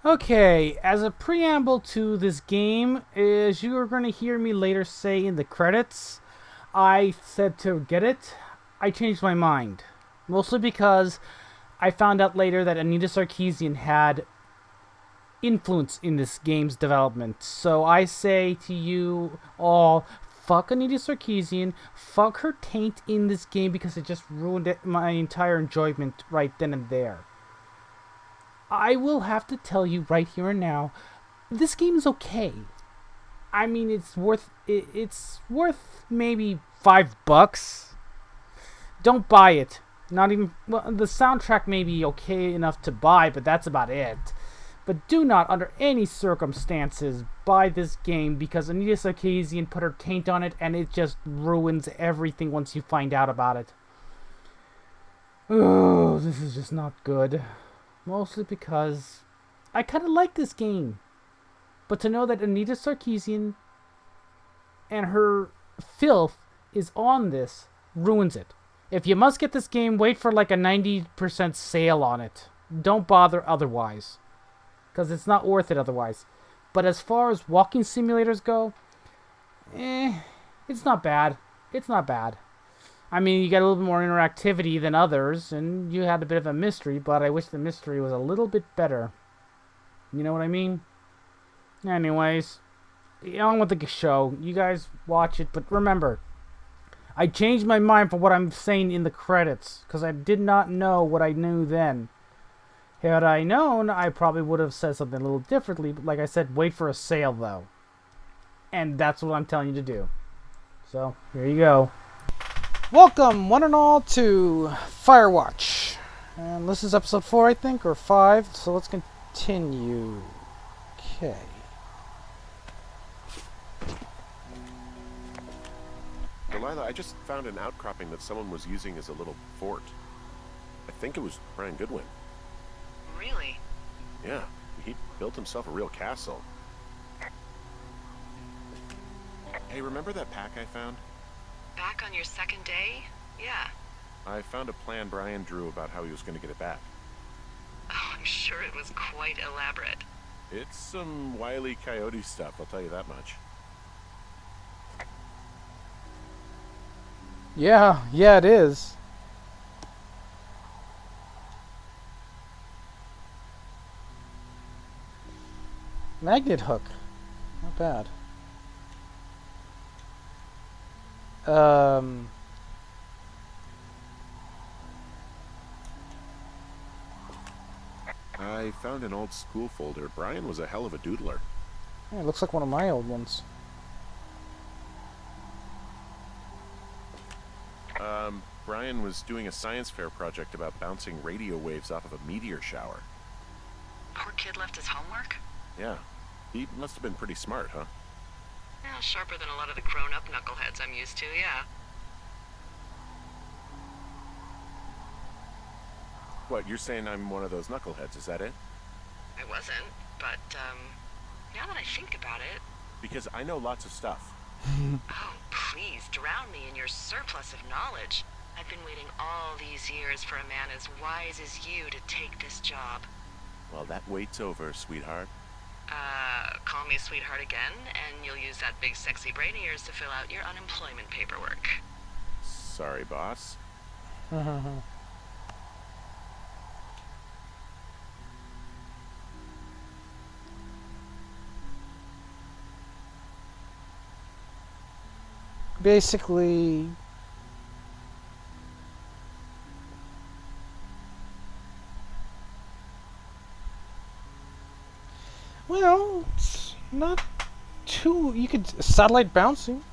Okay, as a preamble to this game, as you are going to hear me later say in the credits, I said to get it. I changed my mind. Mostly because I found out later that Anita Sarkeesian had influence in this game's development. So I say to you all, fuck Anita Sarkeesian, fuck her taint in this game because it just ruined my entire enjoyment right then and there. I will have to tell you right here and now, this game is okay. I mean, it's worth maybe $5. Don't buy it. Not even the soundtrack may be okay enough to buy, but that's about it. But do not, under any circumstances, buy this game because Anita Sarkeesian put her taint on it, and it just ruins everything once you find out about it. Oh, this is just not good. Mostly because I kind of like this game. But to know that Anita Sarkeesian and her filth is on this ruins it. If you must get this game, wait for like a 90% sale on it. Don't bother otherwise. Because it's not worth it otherwise. But as far as walking simulators go, it's not bad. It's not bad. I mean, you get a little bit more interactivity than others, and you had a bit of a mystery, but I wish the mystery was a little bit better. You know what I mean? Anyways, on with the show. You guys watch it, but remember, I changed my mind for what I'm saying in the credits, because I did not know what I knew then. Had I known, I probably would have said something a little differently, but like I said, wait for a sale, though. And that's what I'm telling you to do. So, here you go. Welcome, one and all, to Firewatch. And this is episode 4, I think, or 5, so let's continue. Okay. Delilah, I just found an outcropping that someone was using as a little fort. I think it was Brian Goodwin. Really? Yeah, he built himself a real castle. Hey, remember that pack I found? Back on your second day? Yeah. I found a plan Brian drew about how he was going to get it back. Oh, I'm sure it was quite elaborate. It's some Wile E. Coyote stuff, I'll tell you that much. Yeah, it is. Magnet hook. Not bad. I found an old school folder. Brian was a hell of a doodler. Yeah, it looks like one of my old ones. Brian was doing a science fair project about bouncing radio waves off of a meteor shower. Poor kid left his homework? Yeah, he must have been pretty smart, huh? Yeah, sharper than a lot of the grown-up knuckleheads I'm used to, yeah. What, you're saying I'm one of those knuckleheads, is that it? I wasn't, but, now that I think about it... Because I know lots of stuff. Oh, please, drown me in your surplus of knowledge. I've been waiting all these years for a man as wise as you to take this job. Well, that wait's over, sweetheart. Call me sweetheart again, and you'll use that big sexy brain of yours to fill out your unemployment paperwork. Sorry, boss. Basically, well, it's not too. You could satellite bouncing.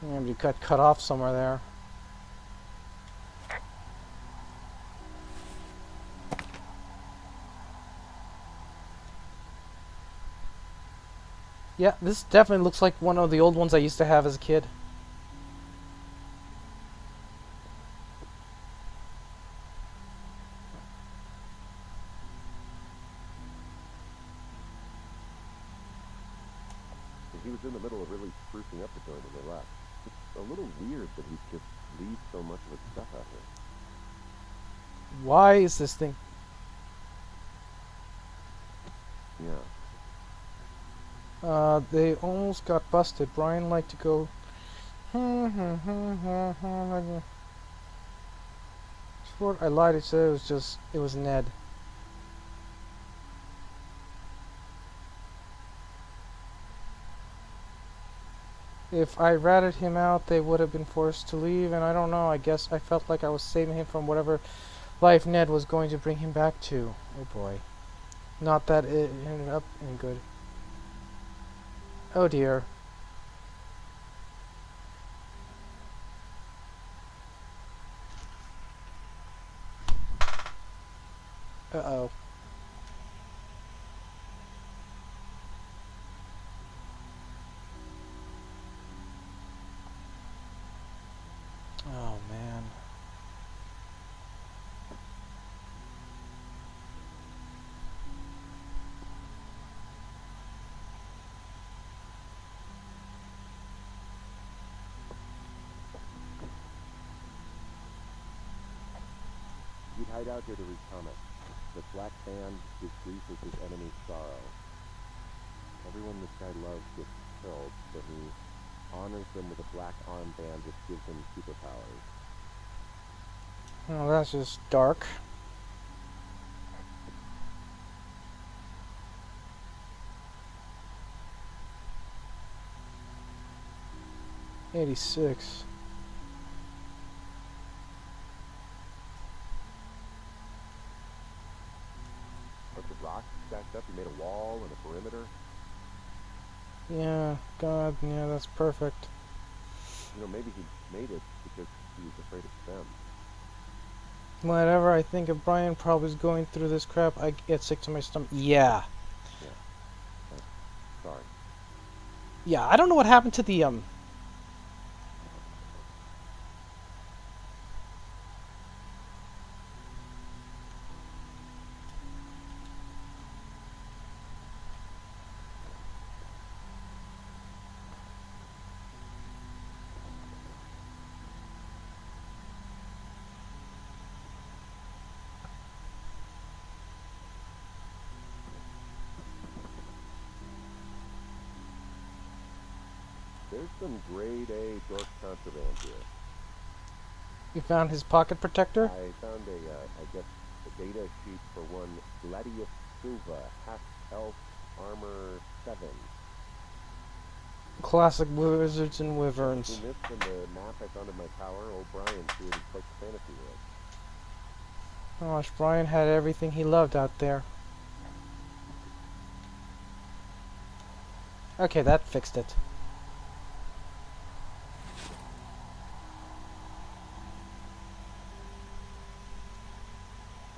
Yeah, you got cut off somewhere there. Yeah, this definitely looks like one of the old ones I used to have as a kid. He was in the middle of really sprucing up the joint when they left. It's a little weird that he'd just leave so much of his stuff out here. Why is this thing? Yeah. They almost got busted. Brian liked to go. I lied. It said it was Ned. If I ratted him out, they would have been forced to leave, and I don't know. I guess I felt like I was saving him from whatever life Ned was going to bring him back to. Oh boy. Not that it ended up in good. Oh dear. Uh-oh. Oh man. He'd hide out here to read comics. The black band, his grief is his enemy's sorrow. Everyone this guy loves gets killed, but he honors them with a black armband which gives him superpowers. Oh, that's just dark. '86. But the rocks stacked up, he made a wall and a perimeter. Yeah, God, yeah, that's perfect. You know, maybe he made it because he was afraid of them. Whenever I think of Brian probably is going through this crap, I get sick to my stomach. Yeah. Yeah. Sorry. Yeah, I don't know what happened to the, There's some grade A dork contraband here. You found his pocket protector? I found I guess, a data sheet for one Gladius Silva, half-elf, armor 7. Classic wizards and wyverns. In this and the map I found in my tower, old Brian created quite the fantasy world. Gosh, Brian had everything he loved out there. Okay, that fixed it.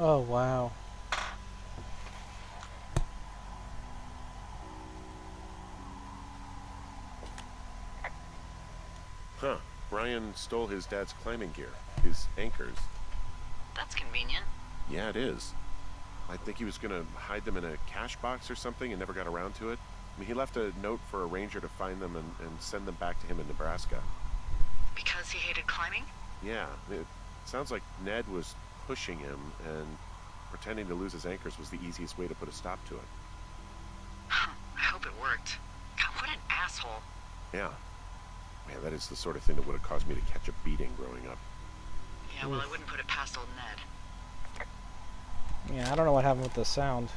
Oh, wow. Huh. Brian stole his dad's climbing gear, his anchors. That's convenient. Yeah, it is. I think he was going to hide them in a cash box or something and never got around to it. I mean, he left a note for a ranger to find them and send them back to him in Nebraska. Because he hated climbing? Yeah, it sounds like Ned was pushing him, and pretending to lose his anchors was the easiest way to put a stop to it. I hope it worked. God, what an asshole. Yeah. Man, that is the sort of thing that would have caused me to catch a beating growing up. Yeah, well, I wouldn't put it past old Ned. Yeah, I don't know what happened with the sound.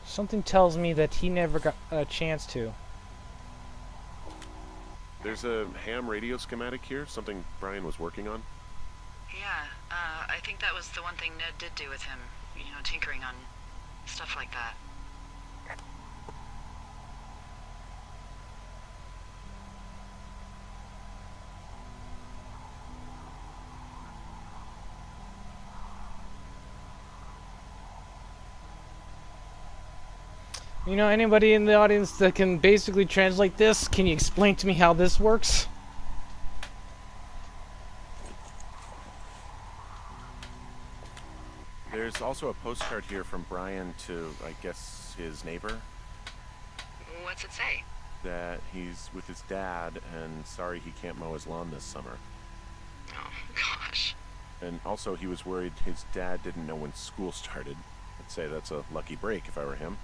Something tells me that he never got a chance to. There's a ham radio schematic here, something Brian was working on. Yeah, I think that was the one thing Ned did do with him. You know, tinkering on stuff like that. You know, anybody in the audience that can basically translate this, can you explain to me how this works? There's also a postcard here from Brian to, I guess, his neighbor. What's it say? That he's with his dad and sorry he can't mow his lawn this summer. Oh, gosh. And also he was worried his dad didn't know when school started. I'd say that's a lucky break if I were him.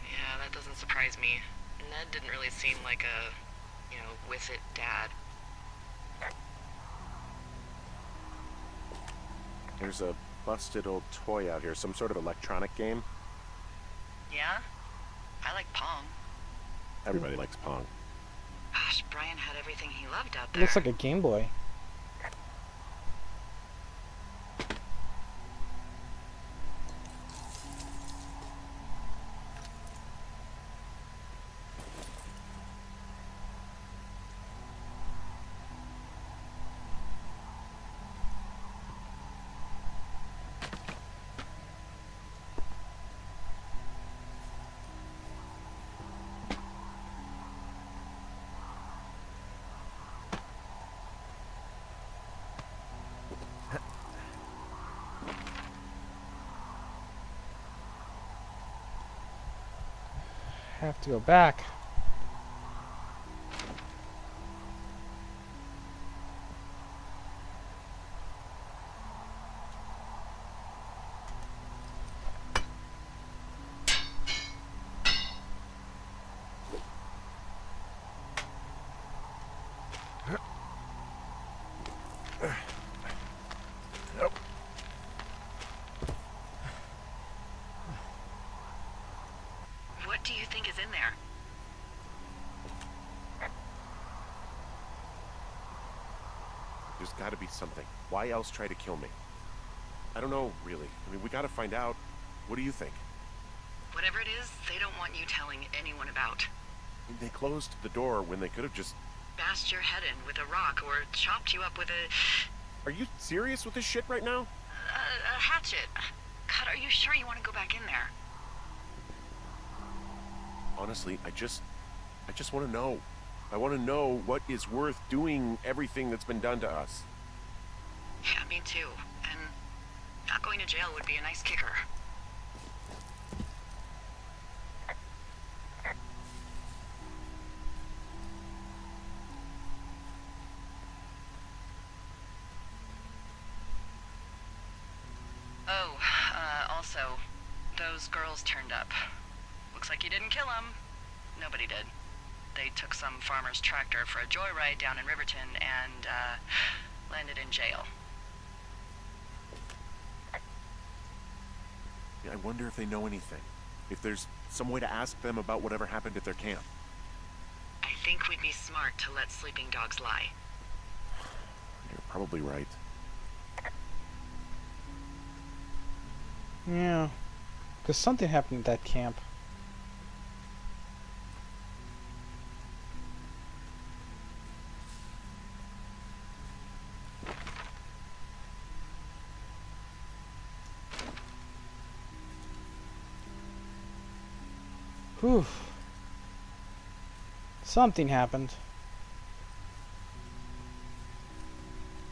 Yeah, that doesn't surprise me. Ned didn't really seem like a, with it dad. There's a busted old toy out here, some sort of electronic game. Yeah? I like Pong. Everybody likes Pong. Gosh, Brian had everything he loved out there. Looks like a Game Boy. Have to go back. What do you think is in there? There's gotta be something. Why else try to kill me? I don't know, really. I mean, we gotta find out. What do you think? Whatever it is, they don't want you telling anyone about. I mean, they closed the door when they could have just... Bashed your head in with a rock or chopped you up with Are you serious with this shit right now? a hatchet. God, are you sure you want to go back in there? Honestly, I just want to know. I want to know what is worth doing everything that's been done to us. Yeah, me too. And not going to jail would be a nice kicker. Oh, also, those girls turned up. Looks like you didn't kill them. Nobody did. They took some farmer's tractor for a joyride down in Riverton and, landed in jail. I wonder if they know anything. If there's some way to ask them about whatever happened at their camp. I think we'd be smart to let sleeping dogs lie. You're probably right. Yeah. Because something happened at that camp. Whew. Something happened.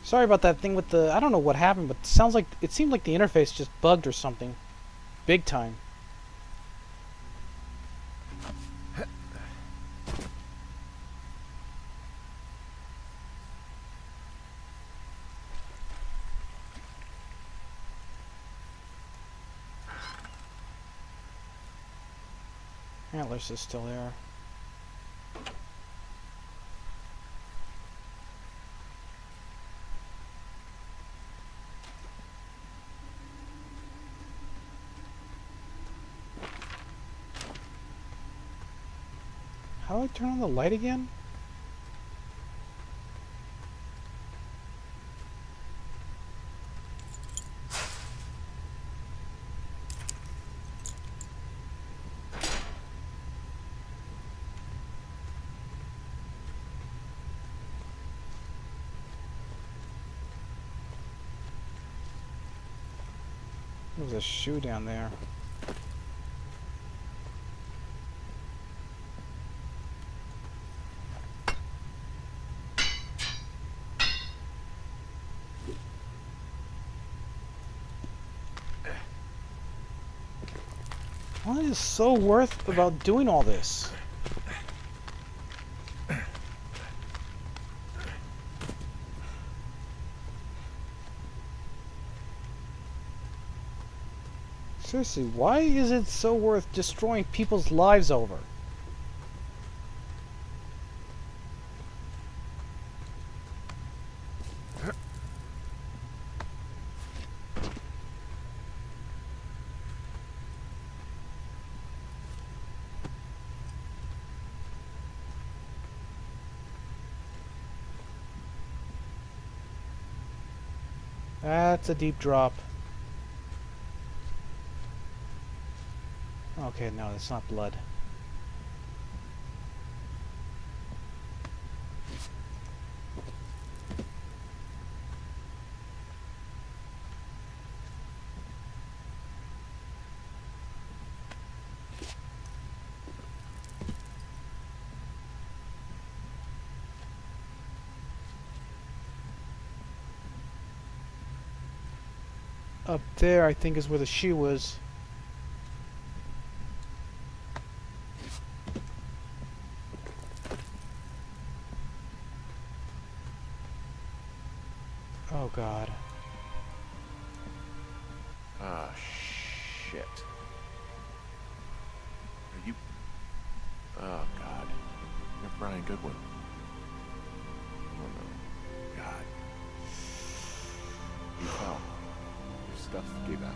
Sorry about that thing with the... I don't know what happened, but it seemed like the interface just bugged or something. Big time. Antlers is still there. How do I turn on the light again? There's a shoe down there. What is so worth about doing all this? Seriously, why is it so worth destroying people's lives over? That's a deep drop. Okay, no, it's not blood. Up there, I think, is where the shoe was. Oh god. Ah, shit. Are you... Oh, God. You're Brian Goodwin. Oh, no. God. You fell. Your stuff gave out.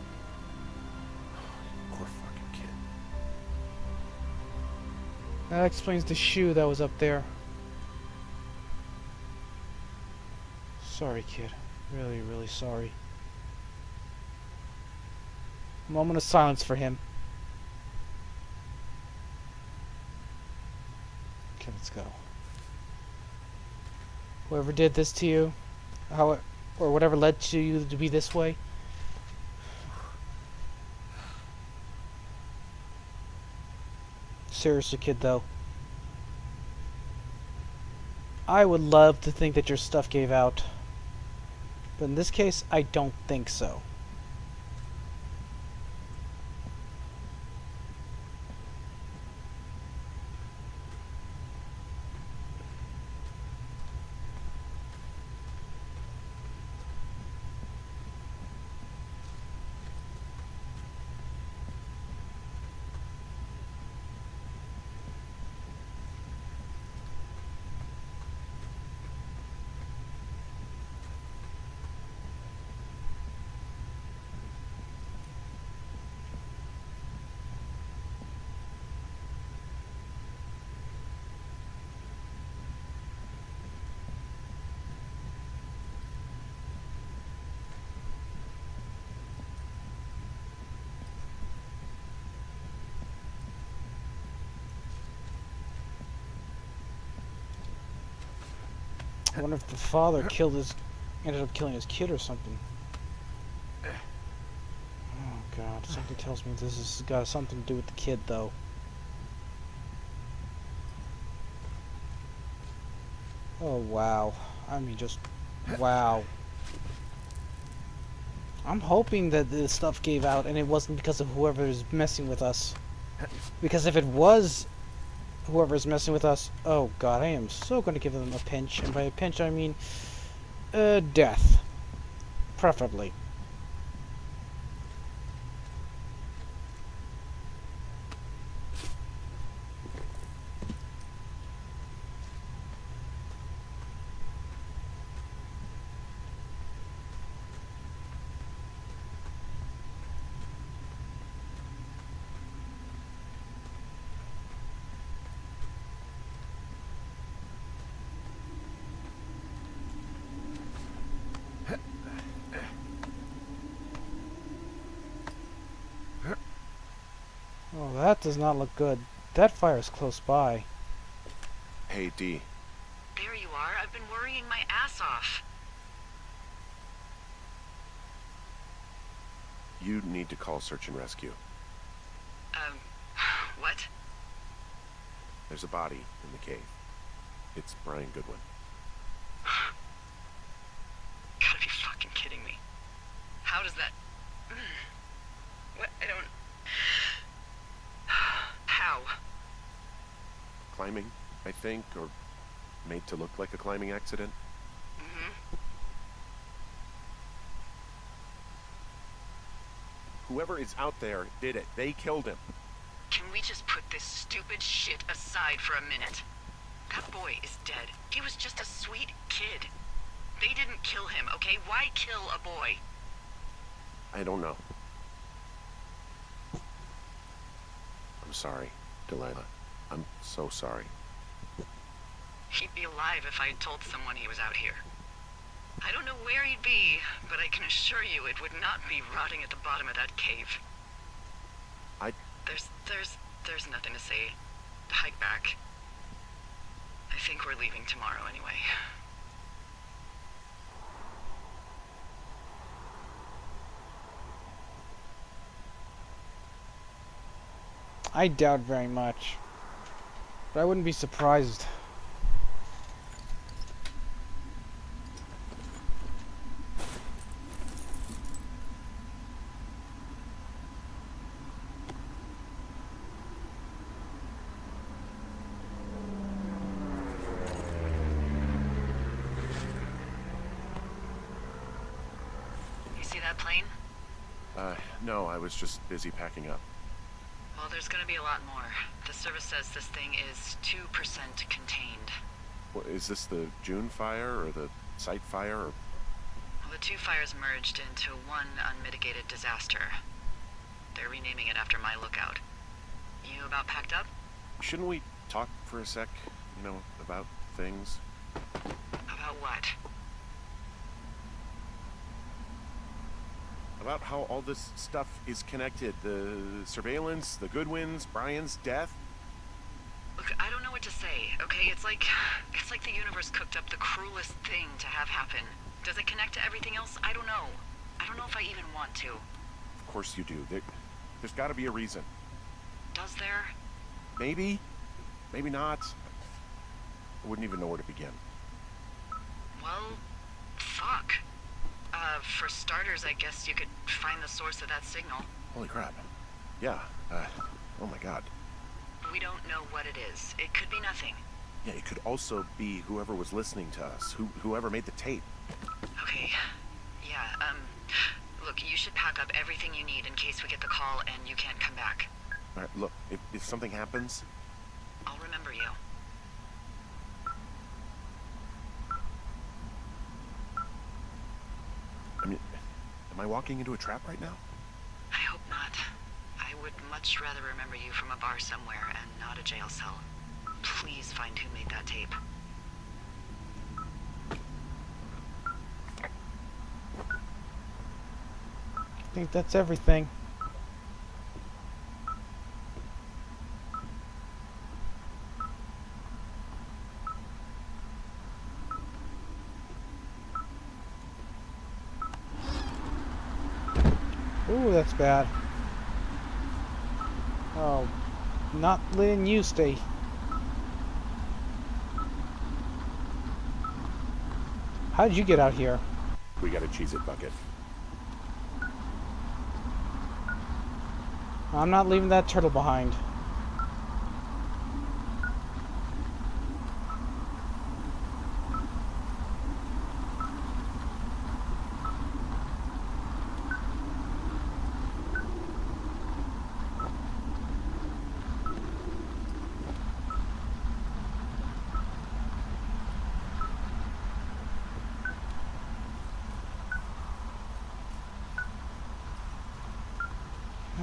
Poor fucking kid. That explains the shoe that was up there. Sorry, kid. Really, really sorry. Moment of silence for him. Okay, let's go. Whoever did this to you, how, or whatever led to you to be this way. Seriously, kid, though. I would love to think that your stuff gave out. But in this case, I don't think so. I wonder if the father ended up killing his kid or something. Oh god, something tells me this has got something to do with the kid, though. Oh wow. I mean, just wow. I'm hoping that this stuff gave out and it wasn't because of whoever is messing with us. Because if it was whoever's messing with us, oh god, I am so going to give them a pinch. And by a pinch, I mean death. Preferably. Oh, that does not look good. That fire is close by. Hey, D. There you are. I've been worrying my ass off. You need to call search and rescue. What? There's a body in the cave. It's Brian Goodwin. Gotta be fucking kidding me. How does that... What? I don't... climbing, I think, or made to look like a climbing accident. Mm-hmm. Whoever is out there did it. They killed him. Can we just put this stupid shit aside for a minute? That boy is dead. He was just a sweet kid. They didn't kill him, okay? Why kill a boy? I don't know. I'm sorry, Delilah. I'm so sorry. He'd be alive if I had told someone he was out here. I don't know where he'd be, but I can assure you it would not be rotting at the bottom of that cave. There's nothing to say. Hike back. I think we're leaving tomorrow anyway. I doubt very much. But I wouldn't be surprised. You see that plane? No, I was just busy packing up. Well, there's gonna be a lot more. The service says this thing is 2% contained. What, is this the June fire or the site fire? Or... Well, the two fires merged into one unmitigated disaster. They're renaming it after my lookout. You about packed up? Shouldn't we talk for a sec, about things? About what? About how all this stuff is connected. The surveillance, the Goodwins, Brian's death. Look, I don't know what to say, okay? It's like the universe cooked up the cruelest thing to have happen. Does it connect to everything else? I don't know. I don't know if I even want to. Of course you do. There's got to be a reason. Does there? Maybe. Maybe not. I wouldn't even know where to begin. Well, fuck. For starters, I guess you could find the source of that signal. Holy crap. Yeah. Oh my god. We don't know what it is. It could be nothing. Yeah, it could also be whoever was listening to us, whoever made the tape. Okay. Yeah, look, you should pack up everything you need in case we get the call and you can't come back. All right, look, if something happens... I'll remember you. I mean, am I walking into a trap right now? I hope not. I would much rather remember you from a bar somewhere and not a jail cell. Please find who made that tape. I think that's everything. Ooh, that's bad. Oh, not letting you stay. How did you get out here? We got a Cheez-It bucket. I'm not leaving that turtle behind.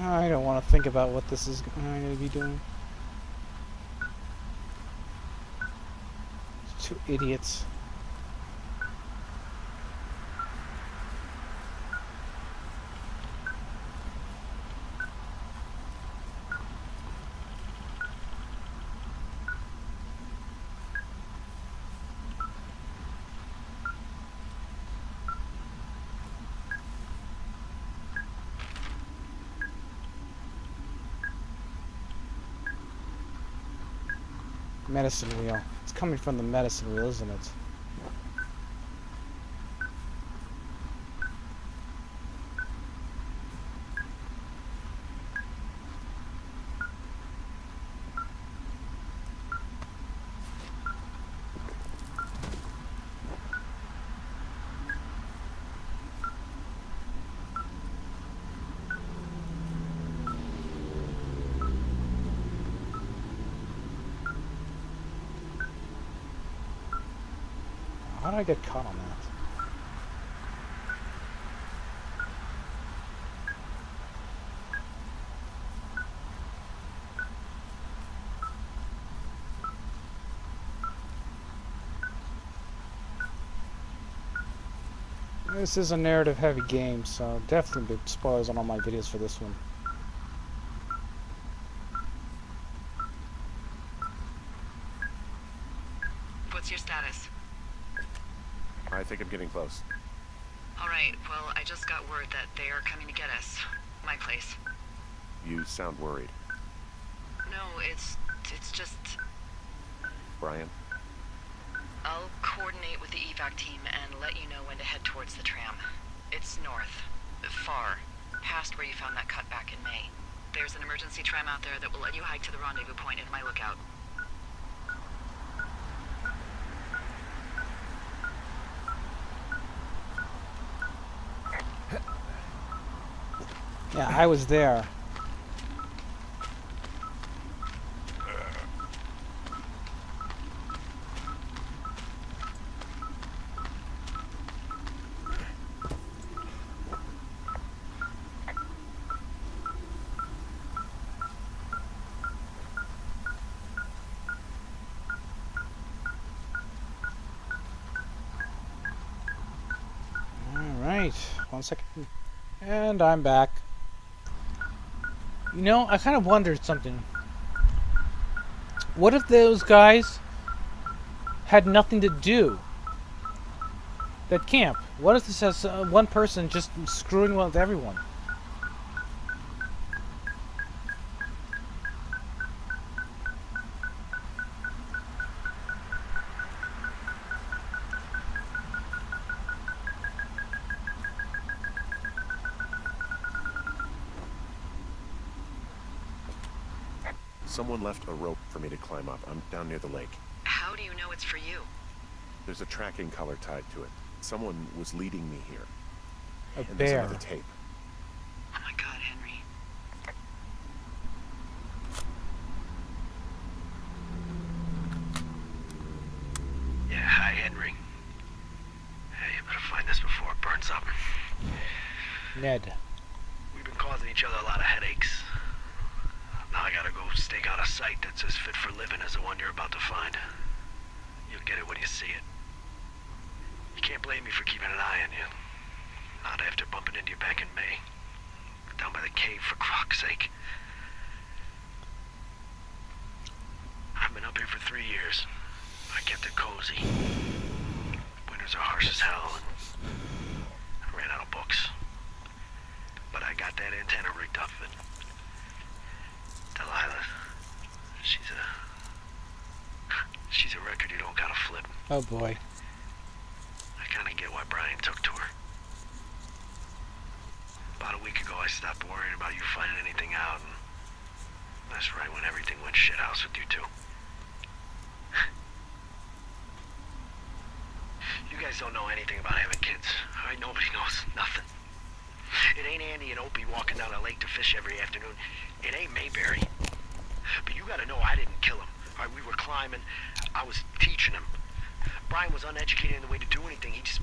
I don't want to think about what this is going to be doing. Two idiots. Medicine wheel. It's coming from the medicine wheel, isn't it? How did I get caught on that? This is a narrative-heavy game, so definitely big spoilers on all my videos for this one. What's your status? I think I'm getting close. Alright, well, I just got word that they are coming to get us. My place. You sound worried. No, it's just... Brian? I'll coordinate with the evac team and let you know when to head towards the tram. It's north. Far. Past where you found that cut back in May. There's an emergency tram out there that will let you hike to the rendezvous point in my lookout. Yeah, I was there. Alright, 1 second. And I'm back. You know, I kind of wondered something. What if those guys had nothing to do at camp? What if this has one person just screwing with everyone? Someone left a rope for me to climb up. I'm down near the lake. How do you know it's for you? There's a tracking collar tied to it. Someone was leading me here. A And there's bear. another tape. Oh my god, Henry. Yeah, hi, Henry. Hey, you better find this before it burns up. Ned. We've been causing each other a lot of headaches. Now I gotta go stake out a site that's as fit for living as the one you're about to find. You'll get it when you see it. You can't blame me for keeping an eye on you. Not after bumping into you back in May. Down by the cave, for croc's sake. I've been up here for 3 years. I kept it cozy. Winters are harsh as hell, and I ran out of books. But I got that antenna rigged up, and Delilah, she's a record you don't gotta flip. Oh boy. I kinda get why Brian took to her. About a week ago, I stopped worrying about you finding anything out, and that's right when everything went shithouse with you two. You guys don't know anything about having kids. Alright, nobody knows nothing. It ain't Andy and Opie walking down a lake to fish every afternoon. It ain't Mayberry. But you gotta know I didn't kill him. Alright, we were climbing. I was teaching him. Brian was uneducated in the way to do anything. He just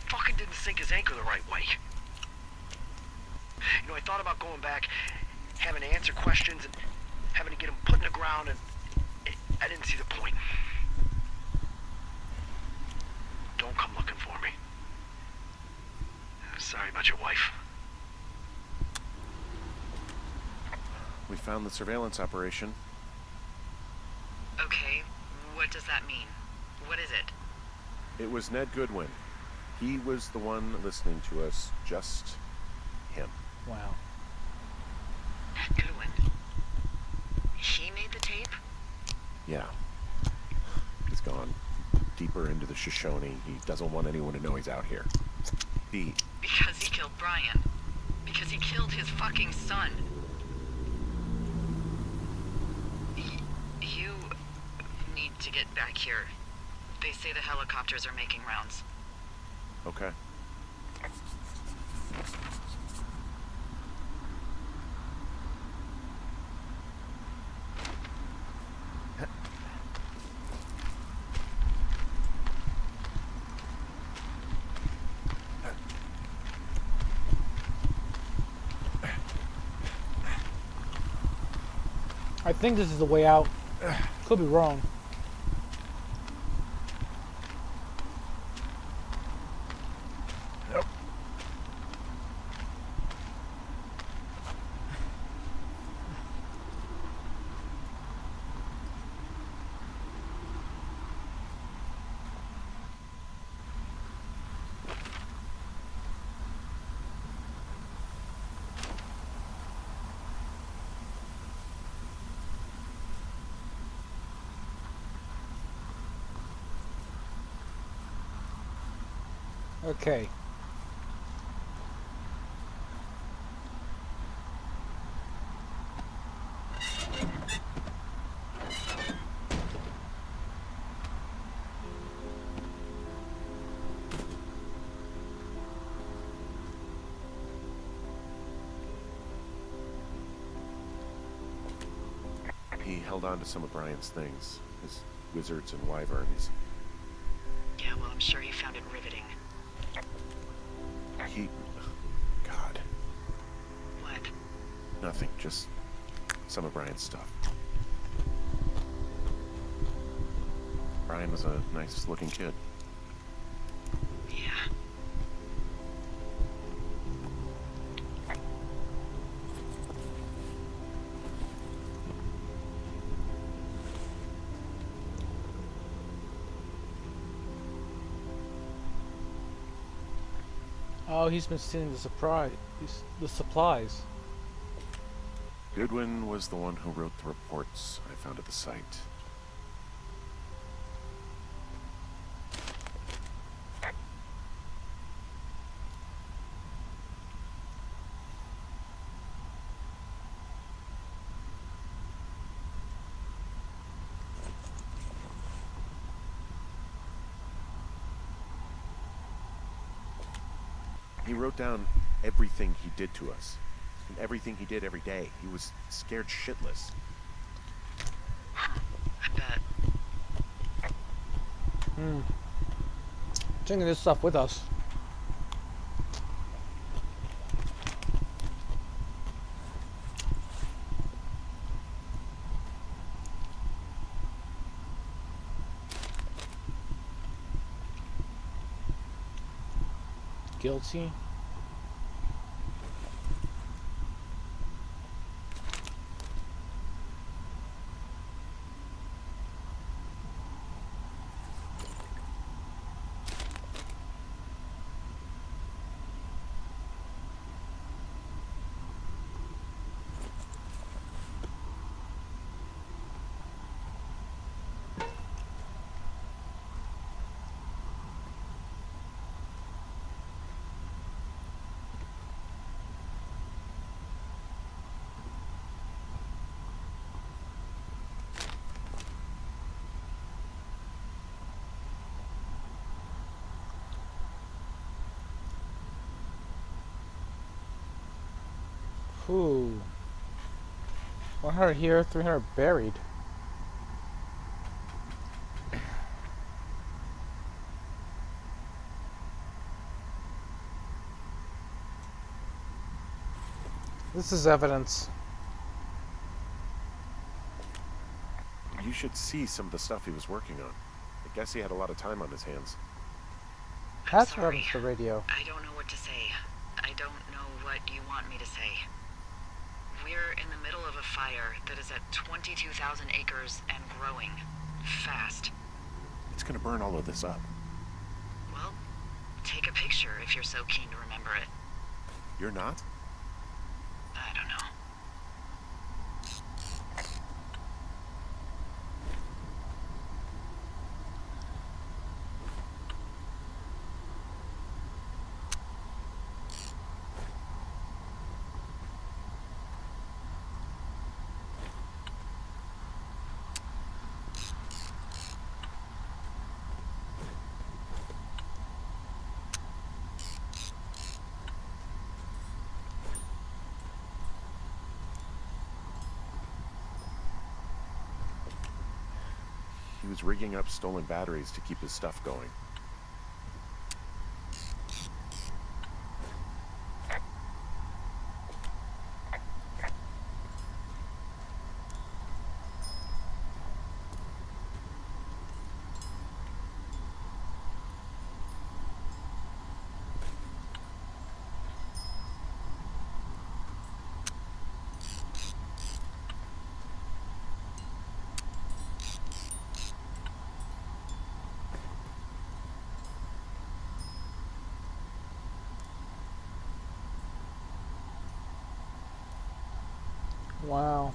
fucking didn't sink his anchor the right way. You know, I thought about going back, having to answer questions, and having to get him put in the ground, and I didn't see the point. Don't come looking for me. Sorry about your wife. We found the surveillance operation. Okay, what does that mean? What is it? It was Ned Goodwin. He was the one listening to us. Just him. Wow. Goodwin. He made the tape? Yeah. He's gone deeper into the Shoshone. He doesn't want anyone to know he's out here. Because he killed Brian. Because he killed his fucking son. You need to get back here. They say the helicopters are making rounds. Okay. think this is the way out. Could be wrong. Okay. He held on to some of Brian's things, his wizards and wyverns. Yeah, well, I'm sure he found it riveting. He... God, What? nothing, just some of Brian's stuff. Brian was a nice-looking kid. Yeah. Oh, he's been stealing the supplies. Goodwin was the one who wrote the reports I found at the site. He wrote down everything he did to us, and everything he did every day. He was scared shitless. I bet. Taking this stuff with us. Guilty. Ooh. 100 here, 300 buried. This is evidence. You should see some of the stuff he was working on. I guess he had a lot of time on his hands. That's what Sorry. happens to the radio. I don't know what to say. I don't know what you want me to say. We're in the middle of a fire that is at 22,000 acres and growing. Fast. It's gonna burn all of this up. Well, take a picture if you're so keen to remember it. You're not? I don't know. He was rigging up stolen batteries to keep his stuff going. Wow.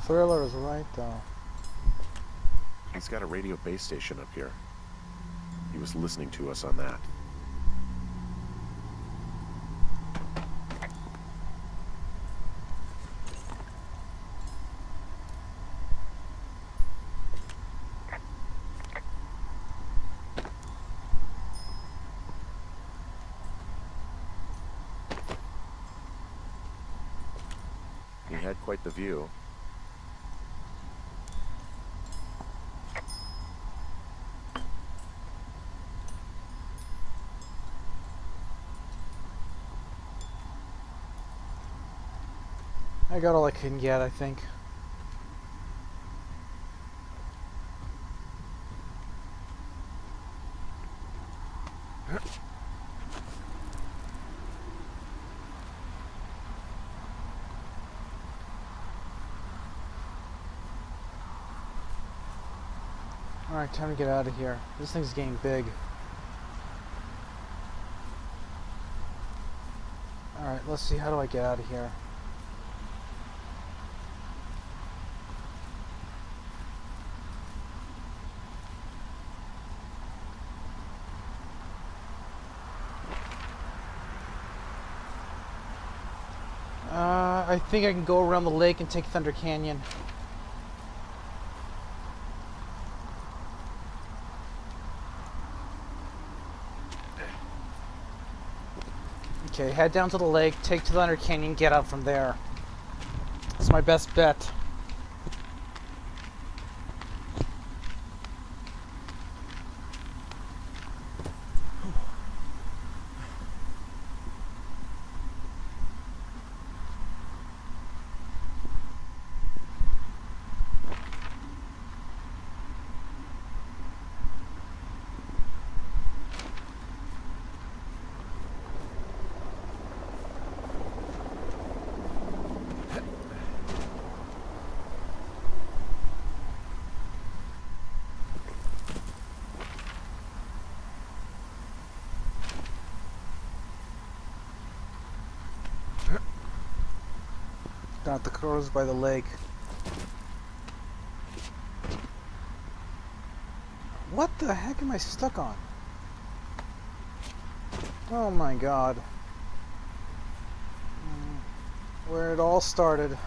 Thriller is right, though. He's got a radio base station up here. He was listening to us on that. He had quite the view. I got all I can get, I think. Alright, time to get out of here. This thing's getting big. Alright, let's see, how do I get out of here? I think I can go around the lake and take Thunder Canyon. Okay, head down to the lake, take to Thunder Canyon, get out from there. That's my best bet. Down at the crows by the lake. What the heck am I stuck on? Oh my god. Where it all started.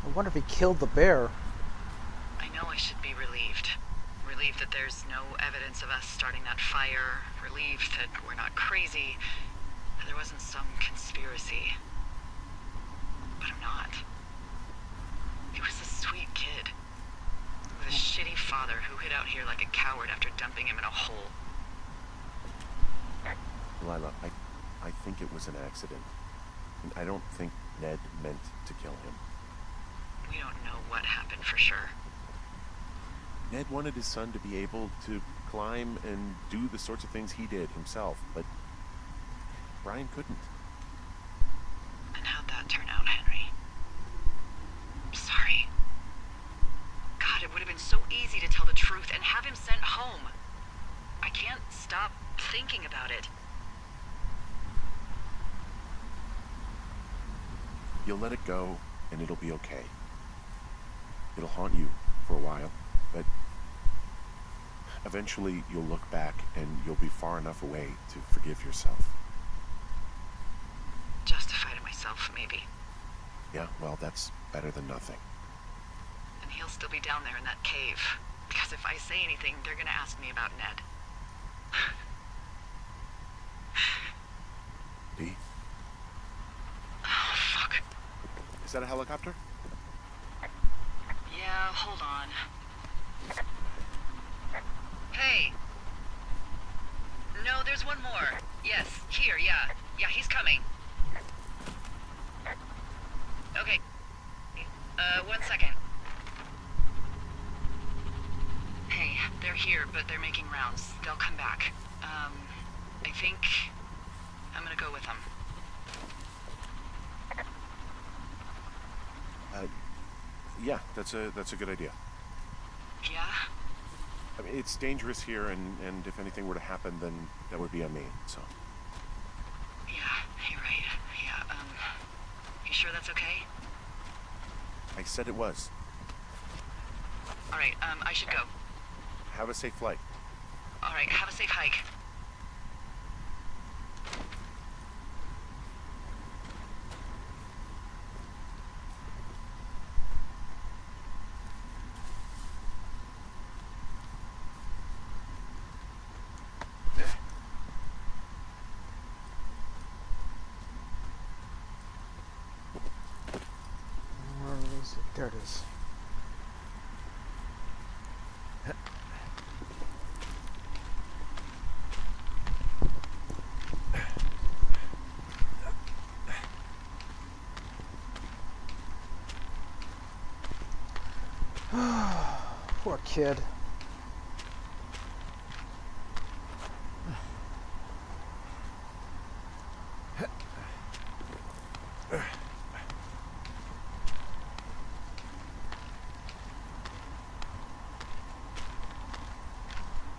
I wonder if he killed the bear. I know I should be relieved. Relieved that there's no evidence of us starting that fire. Relieved that we're not crazy. That there wasn't some conspiracy. But I'm not. He was a sweet kid. With a shitty father who hid out here like a coward after dumping him in a hole. Lila, I think it was an accident. And I don't think Ned meant to kill him. We don't know what happened for sure. Ned wanted his son to be able to climb and do the sorts of things he did himself, but Brian couldn't. And how'd that turn out, Henry? I'm sorry. God, it would have been so easy to tell the truth and have him sent home. I can't stop thinking about it. You'll let it go, and it'll be okay. It'll haunt you for a while, but eventually you'll look back and you'll be far enough away to forgive yourself. Justify to myself, maybe. Yeah, well, that's better than nothing. And he'll still be down there in that cave. Because if I say anything, they're gonna ask me about Ned. Dee? Oh, fuck. Is that a helicopter? Hold on. Hey. No, there's one more. Yes, here, yeah. Yeah, he's coming. Okay. 1 second. Hey, they're here, but they're making rounds. They'll come back. I think I'm gonna go with them. Yeah, that's a good idea. Yeah? I mean, it's dangerous here, and if anything were to happen, then that would be on me, so. Yeah, you're right. Yeah, you sure that's okay? I said it was. Alright, I should go. Have a safe flight. Alright, have a safe hike. Where is it? There it is. Poor kid.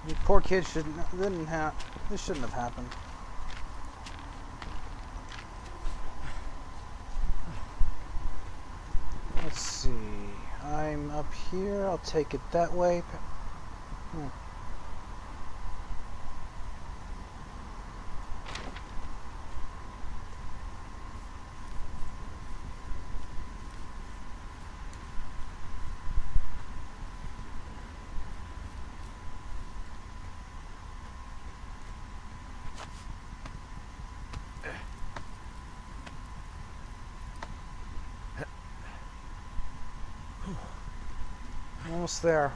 The poor kid this shouldn't have happened. Let's see. I'm up here. I'll take it that way. Almost there.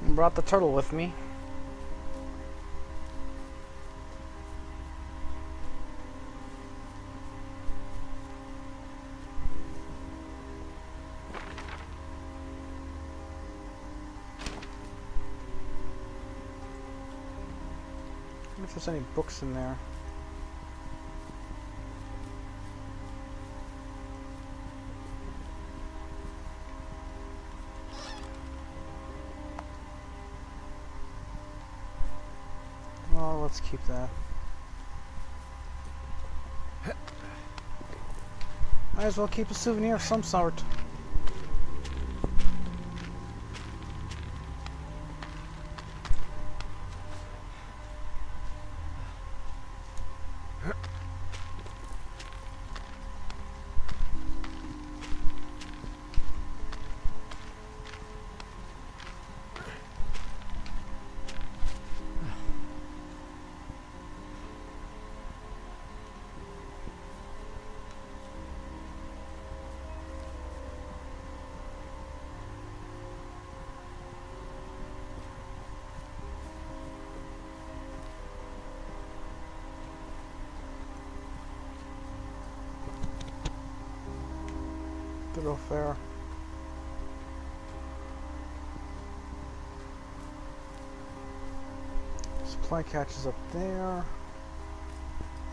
Brought the turtle with me. I wonder if there's any books in there. Well, let's keep that. Might as well keep a souvenir of some sort. real fair. Supply catches up there.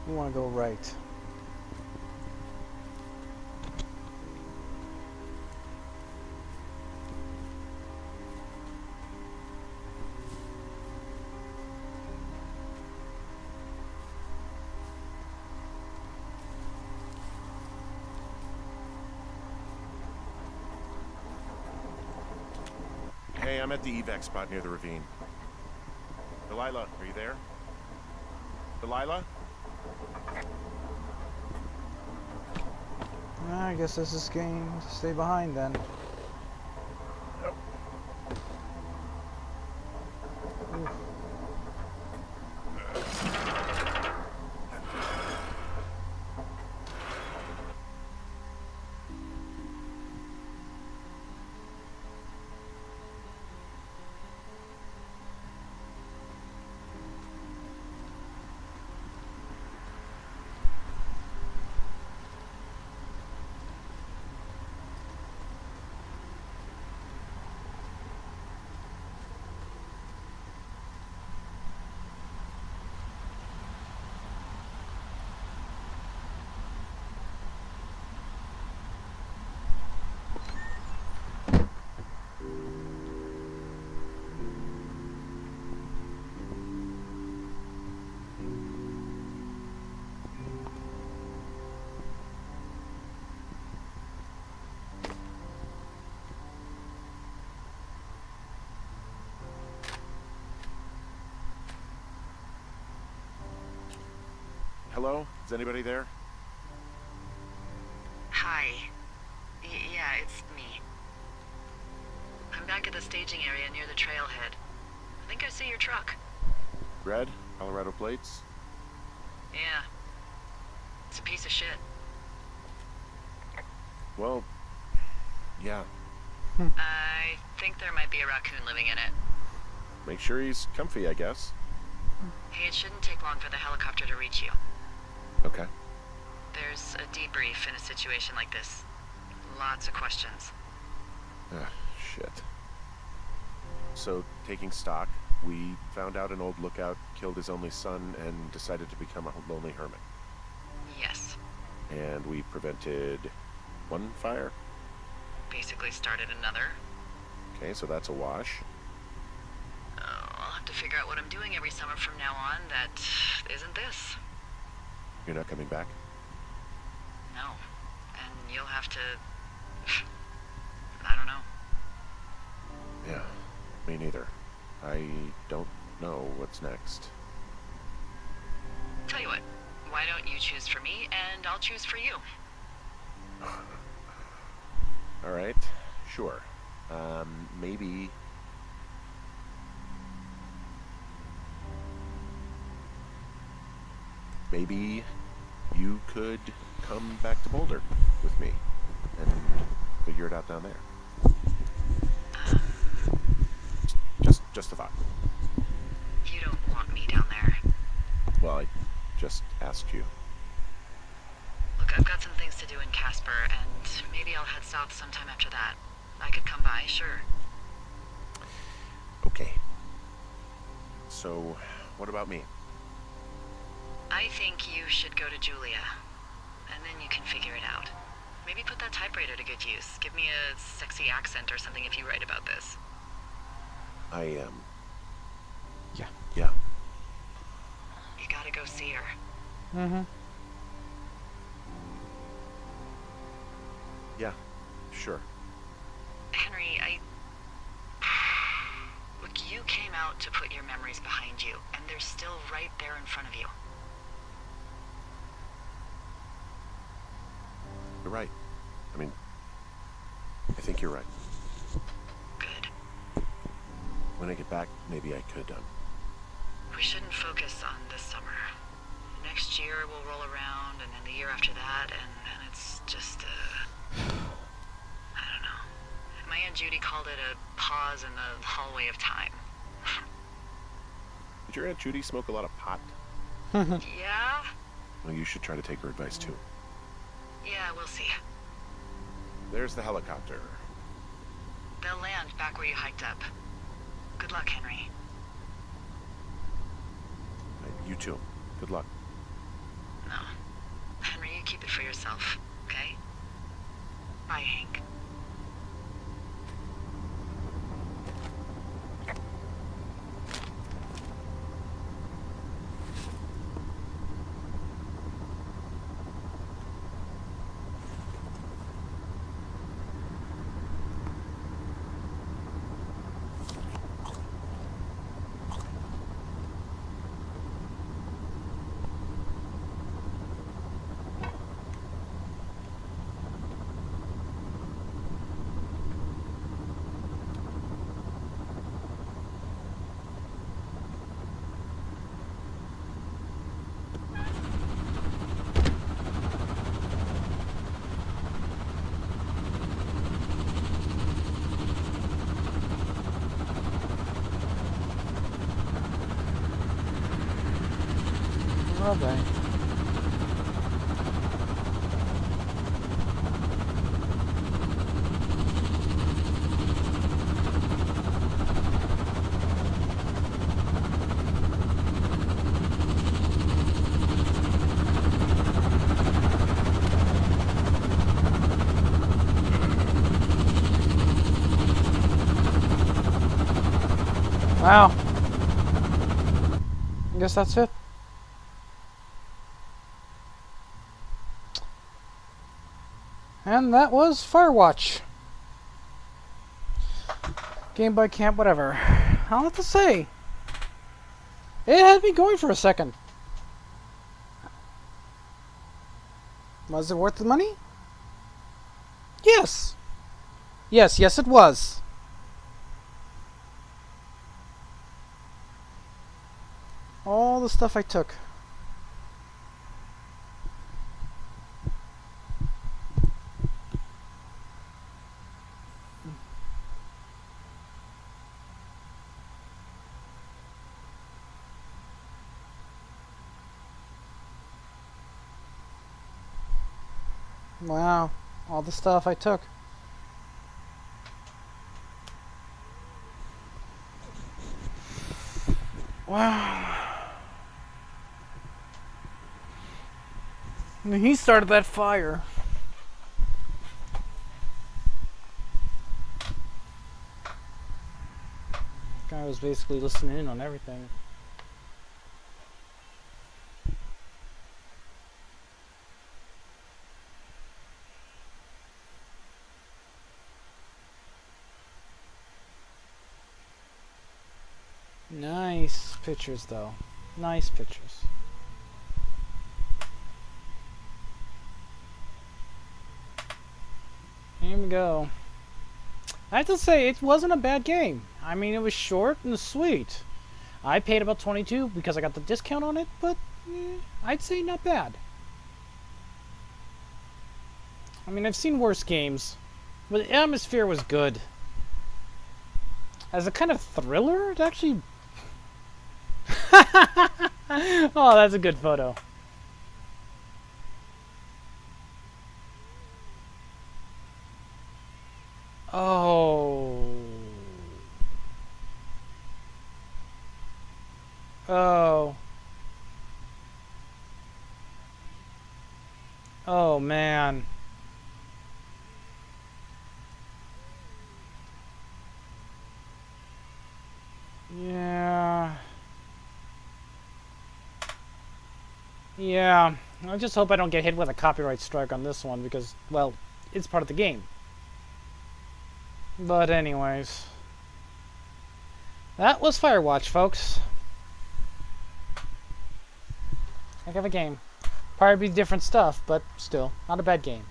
We want to go right. Hey, I'm at the evac spot near the ravine. Delilah, are you there? Delilah? I guess this is game to stay behind then. Oof. Hello? Is anybody there? Hi. Yeah, it's me. I'm back at the staging area near the trailhead. I think I see your truck. Red? Colorado plates? Yeah. It's a piece of shit. Well, yeah. I think there might be a raccoon living in it. Make sure he's comfy, I guess. Hey, it shouldn't take long for the helicopter to reach you. Okay. There's a debrief in a situation like this. Lots of questions. Shit. So, taking stock, we found out an old lookout killed his only son and decided to become a lonely hermit. Yes. And we prevented one fire? Basically started another. Okay, so that's a wash. Oh, I'll have to figure out what I'm doing every summer from now on that isn't this. You're not coming back? No. And you'll have to... I don't know. Yeah, me neither. I don't know what's next. Tell you what, why don't you choose for me and I'll choose for you? All right, sure. Maybe... Maybe you could come back to Boulder with me and figure it out down there. Just a thought. You don't want me down there. Well, I just asked you. Look, I've got some things to do in Casper, and maybe I'll head south sometime after that. I could come by, sure. Okay. So, what about me? I think you should go to Julia, and then you can figure it out. Maybe put that typewriter to good use. Give me a sexy accent or something if you write about this. Yeah. You gotta go see her. Mm-hmm. Yeah, sure. Henry, Look, you came out to put your memories behind you, and they're still right there in front of you. You're right. I mean, I think you're right. Good. When I get back, maybe I could, We shouldn't focus on this summer. Next year we'll roll around, and then the year after that, and it's just, I don't know. My Aunt Judy called it a pause in the hallway of time. Did your Aunt Judy smoke a lot of pot? Yeah? Well, you should try to take her advice, too. Yeah, we'll see. There's the helicopter. They'll land back where you hiked up. Good luck, Henry. You too. Good luck. No. Henry, you keep it for yourself, okay? Bye, Hank. Okay. Wow. I guess that's it. And that was Firewatch. Game by Camp, whatever. I'll have to say, it had me going for a second. Was it worth the money? Yes. Yes, it was. All the stuff I took. Wow, all the stuff I took. Wow. And he started that fire. Guy was basically listening in on everything. Nice pictures, though. Nice pictures. Here we go. I have to say, it wasn't a bad game. I mean, it was short and sweet. I paid about $22 because I got the discount on it, but I'd say not bad. I mean, I've seen worse games, but the atmosphere was good. As a kind of thriller, it actually... Oh, that's a good photo. Oh. Oh. Oh, man. Yeah. Yeah. I just hope I don't get hit with a copyright strike on this one because, well, it's part of the game. But anyways. That was Firewatch, folks. Heck of a game. Probably different stuff, but still, not a bad game.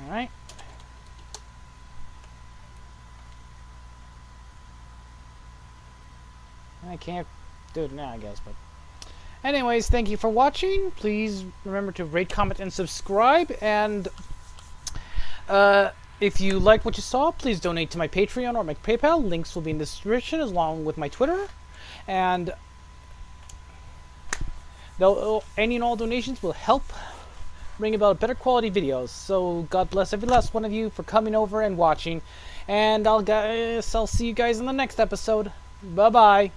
Alright. I can't do it now, I guess, but... Anyways, thank you for watching. Please remember to rate, comment, and subscribe, and... If you like what you saw, please donate to my Patreon or my PayPal. Links will be in the description along with my Twitter. And any and all donations will help bring about better quality videos. So God bless every last one of you for coming over and watching. And I'll see you guys in the next episode. Bye-bye.